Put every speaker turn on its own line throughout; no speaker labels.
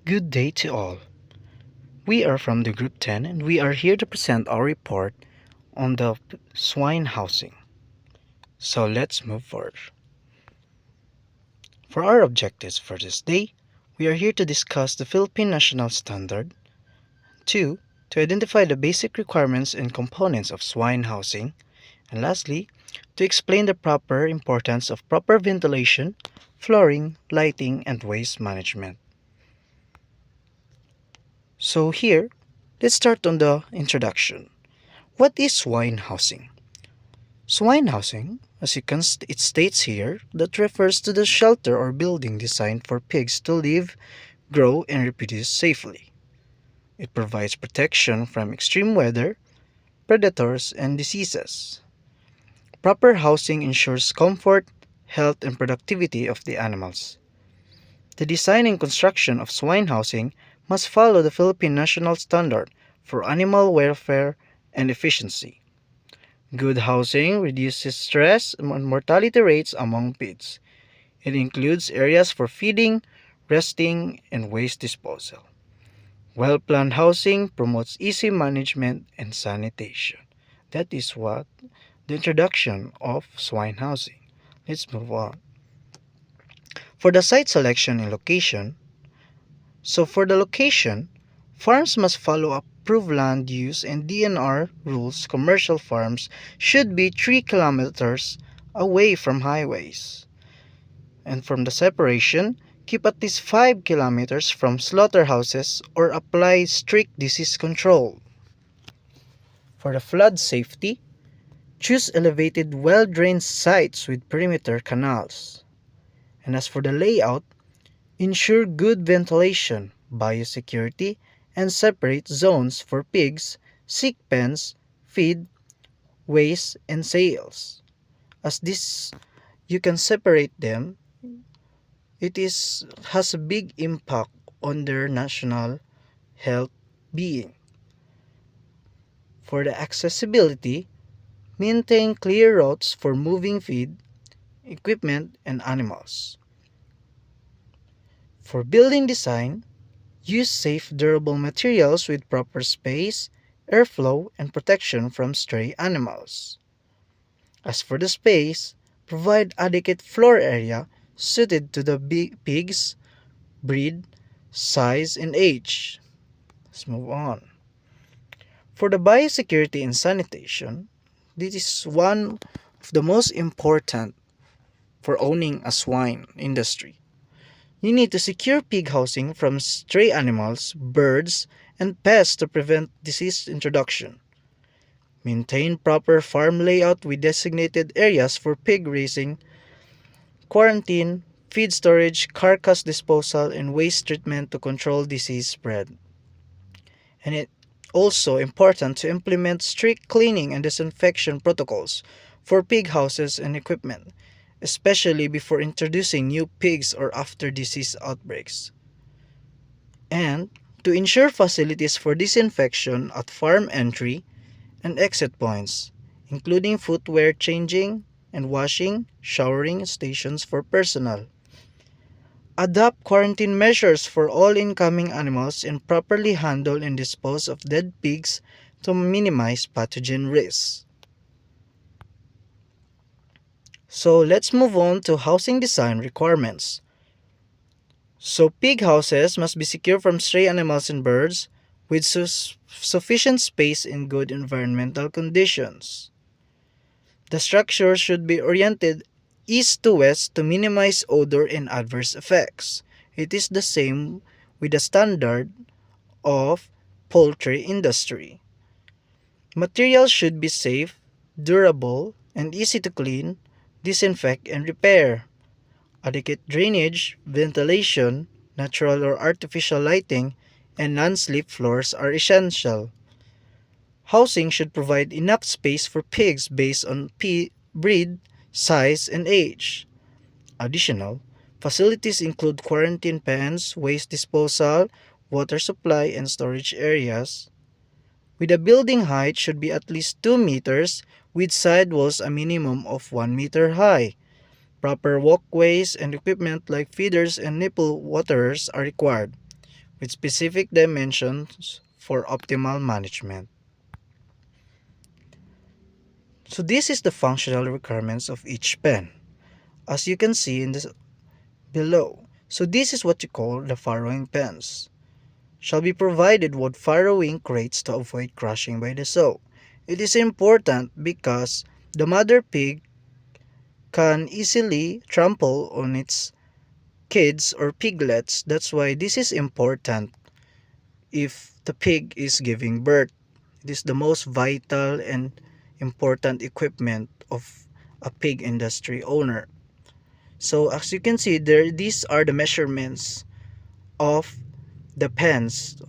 Good day to all. We are from the Group 10 and we are here to present our report on the swine housing. So let's move forward. For our objectives for this day, we are here to discuss the Philippine National Standard, 2. To identify the basic requirements and components of swine housing, and lastly, to explain the proper importance of proper ventilation, flooring, lighting, and waste management. So here, let's start on the introduction. What is swine housing? Swine housing, it states here, that refers to the shelter or building designed for pigs to live, grow, and reproduce safely. It provides protection from extreme weather, predators, and diseases. Proper housing ensures comfort, health, and productivity of the animals. The design and construction of swine housing must follow the Philippine National Standard for animal welfare and efficiency. Good housing reduces stress and mortality rates among pigs. It includes areas for feeding, resting, and waste disposal. Well-planned housing promotes easy management and sanitation. That is what the introduction of swine housing. Let's move on. For the site selection and location, for the location, farms must follow approved land use and DNR rules. Commercial farms should be 3 kilometers away from highways. And from the separation, keep at least 5 kilometers from slaughterhouses or apply strict disease control. For the flood safety, choose elevated, well-drained sites with perimeter canals. And as for the layout, ensure good ventilation, biosecurity, and separate zones for pigs, sick pens, feed, waste, and sales. As this, you can separate them, has a big impact on their national health being. For the accessibility, maintain clear routes for moving feed, equipment, and animals. For building design, use safe, durable materials with proper space, airflow, and protection from stray animals. As for the space, provide adequate floor area suited to the pig's breed, size, and age. Let's move on. For the biosecurity and sanitation, this is one of the most important for owning a swine industry. You need to secure pig housing from stray animals, birds, and pests to prevent disease introduction. Maintain proper farm layout with designated areas for pig raising, quarantine, feed storage, carcass disposal, and waste treatment to control disease spread. And it also important to implement strict cleaning and disinfection protocols for pig houses and equipment, especially before introducing new pigs or after disease outbreaks. And to ensure facilities for disinfection at farm entry and exit points, including footwear changing and washing, showering stations for personnel. Adopt quarantine measures for all incoming animals and properly handle and dispose of dead pigs to minimize pathogen risks. So let's move on to housing design requirements. So pig houses must be secure from stray animals and birds with sufficient space in good environmental conditions. The structure should be oriented east to west to minimize odor and adverse effects. It is the same with the standard of poultry industry. Materials should be safe, durable, and easy to clean, disinfect, and repair. Adequate drainage, ventilation, natural or artificial lighting, and non-slip floors are essential. Housing should provide enough space for pigs based on breed, size, and age. Additional facilities include quarantine pens, waste disposal, water supply, and storage areas. With a building height should be at least 2 meters, with side walls a minimum of 1 meter high. Proper walkways and equipment like feeders and nipple waterers are required. with specific dimensions for optimal management. So this is the functional requirements of each pen, as you can see in this below. So this is what you call the farrowing pens. Shall be provided with farrowing crates to avoid crushing by the sow. It is important because the mother pig can easily trample on its kids or piglets. That's why this is important if the pig is giving birth. It is the most vital and important equipment of a pig industry owner. So as you can see there, these are the measurements of the pens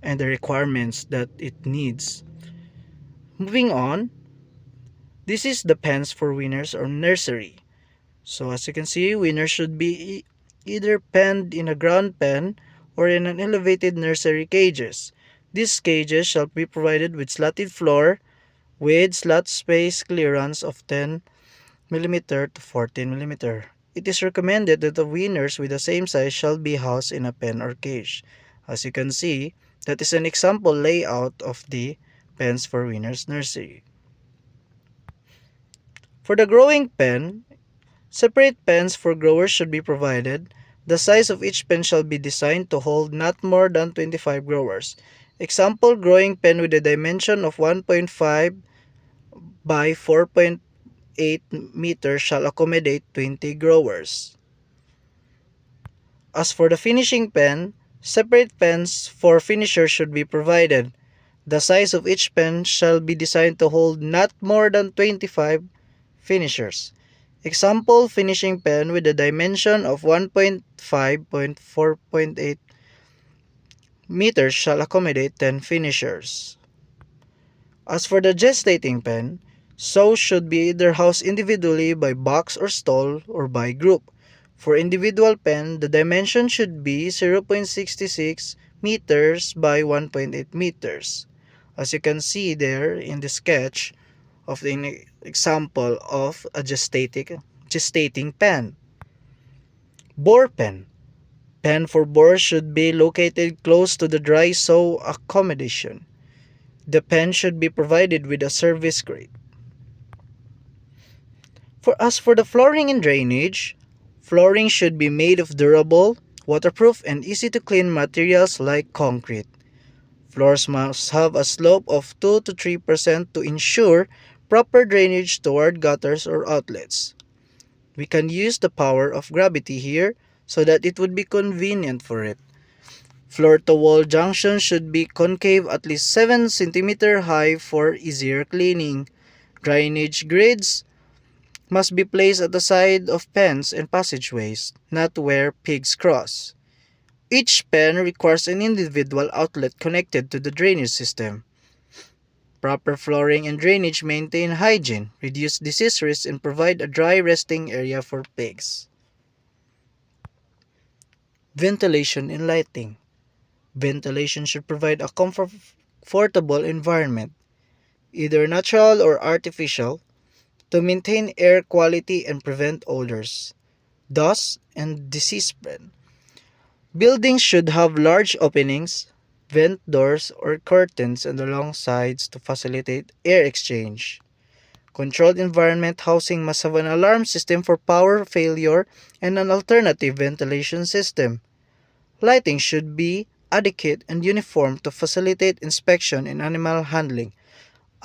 and the requirements that it needs. Moving on, this is the pens for winners or nursery. So as you can see, winners should be either penned in a ground pen or in an elevated nursery cages. These cages shall be provided with slatted floor with slat space clearance of 10 mm to 14 mm. It is recommended that the winners with the same size shall be housed in a pen or cage. As you can see, that is an example layout of the pens for winners nursery. For the growing pen, separate pens for growers should be provided. The size of each pen shall be designed to hold not more than 25 growers. Example growing pen with a dimension of 1.5 by 4.8 meters shall accommodate 20 growers. As for the finishing pen, separate pens for finishers should be provided. The size of each pen shall be designed to hold not more than 25 finishers. Example finishing pen with a dimension of 1.5 by 4.8 meters shall accommodate 10 finishers. As for the gestating pen, sows should be either housed individually by box or stall or by group. For individual pen, the dimension should be 0.66 meters by 1.8 meters. As you can see there in the sketch of the example of a gestating pen. Bore pen. Pen for bore should be located close to the dry sow accommodation. The pen should be provided with a service grate. For the flooring and drainage, flooring should be made of durable, waterproof, and easy to clean materials like concrete. Floors must have a slope of 2 to 3% to ensure proper drainage toward gutters or outlets. We can use the power of gravity here so that it would be convenient for it. Floor-to-wall junction should be concave at least 7 cm high for easier cleaning. Drainage grids must be placed at the side of pens and passageways, not where pigs cross. Each pen requires an individual outlet connected to the drainage system. Proper flooring and drainage maintain hygiene, reduce disease risk, and provide a dry resting area for pigs. Ventilation and lighting. Ventilation should provide a comfortable environment, either natural or artificial, to maintain air quality and prevent odors, dust, and disease spread. Buildings should have large openings, vent doors, or curtains on the long sides to facilitate air exchange. Controlled environment housing must have an alarm system for power failure and an alternative ventilation system. Lighting should be adequate and uniform to facilitate inspection and animal handling.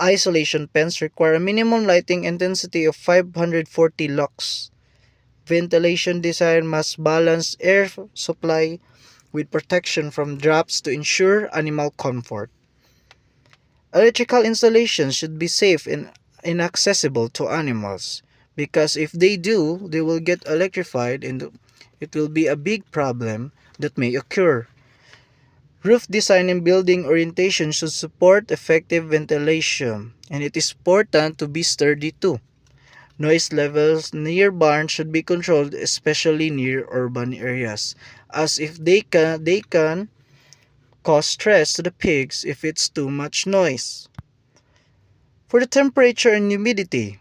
Isolation pens require a minimum lighting intensity of 540 lux. Ventilation design must balance air supply with protection from drafts to ensure animal comfort. Electrical installations should be safe and inaccessible to animals because if they do, they will get electrified and it will be a big problem that may occur. Roof design and building orientation should support effective ventilation, and it is important to be sturdy too. Noise levels near barns should be controlled, especially near urban areas, as if they can cause stress to the pigs if it's too much noise. For the temperature and humidity,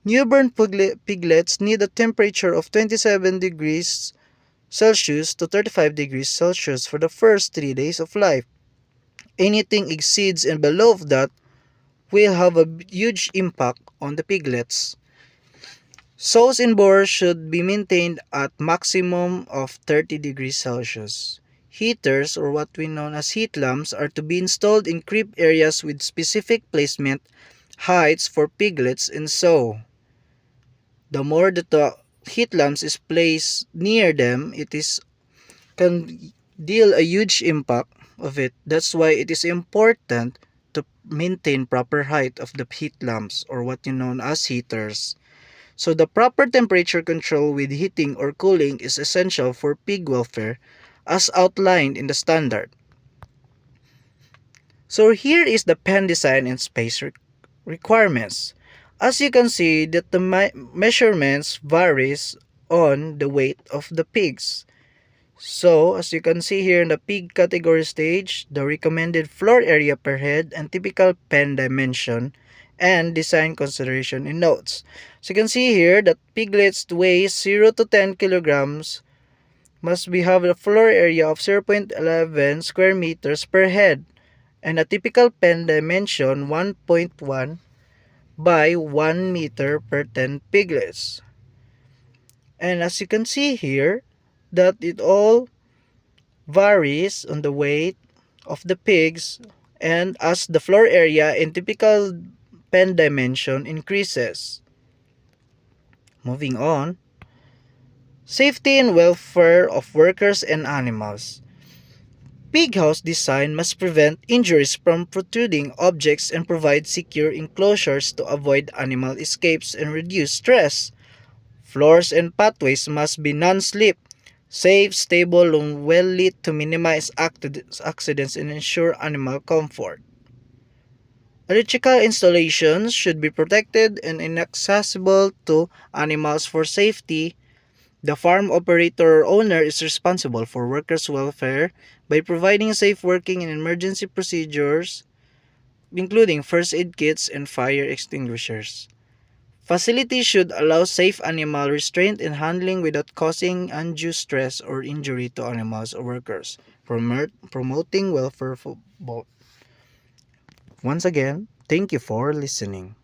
newborn piglets need a temperature of 27 degrees Celsius to 35 degrees Celsius for the first 3 days of life. Anything exceeds and below that will have a huge impact on the piglets. Sows indoors should be maintained at maximum of 30 degrees Celsius. Heaters, or what we know as heat lamps, are to be installed in crib areas with specific placement heights for piglets and sow. The more that the heat lamps is placed near them, it is can deal a huge impact of it. That's why it is important to maintain proper height of the heat lamps, or what you know as heaters. So the proper temperature control with heating or cooling is essential for pig welfare as outlined in the standard. So here is the pen design and space requirements. As you can see that the measurements varies on the weight of the pigs. So as you can see here in the pig category stage, the recommended floor area per head and typical pen dimension and design consideration in notes. So you can see here that piglets weigh 0 to 10 kilograms must be have a floor area of 0.11 square meters per head and a typical pen dimension 1.1 by 1 meter per 10 piglets. And as you can see here that it all varies on the weight of the pigs and as the floor area in typical pen dimension increases. Moving on, safety and welfare of workers and animals. Pig house design must prevent injuries from protruding objects and provide secure enclosures to avoid animal escapes and reduce stress. Floors and pathways must be non-slip, safe, stable, and well lit to minimize accidents and ensure animal comfort. Electrical installations should be protected and inaccessible to animals for safety. The farm operator or owner is responsible for workers' welfare by providing safe working and emergency procedures, including first aid kits and fire extinguishers. Facilities should allow safe animal restraint and handling without causing undue stress or injury to animals or workers, promoting welfare for both. Once again, thank you for listening.